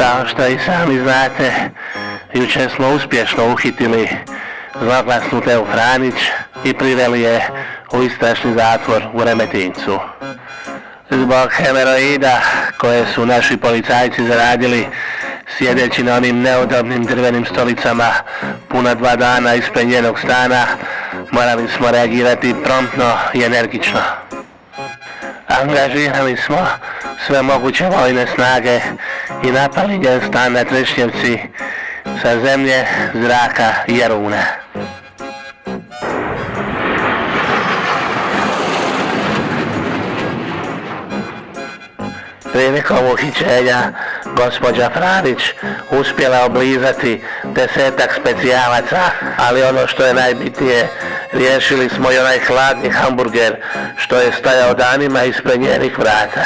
Kao što i sami znate, jučer smo uspješno uhitili zloglasnu Teu Franić i priveli je u istražni zatvor u Remetincu. Zbog hemeroida koje su naši policajci zaradili sjedeći na onim neudobnim drvenim stolicama puna 2 dana ispred njenog stana, morali smo reagirati promptno i energično. Angažirali smo sve moguće vojne snage i napali njen stan na Trešnjevci sa zemlje, zraka i Jaruna. Prilikom uhićenja gospođa Franić uspjela oblizati 10-ak specijalaca, ali ono što je najbitnije, riješili smo i onaj hladni hamburger što je stajao danima ispred njenih vrata.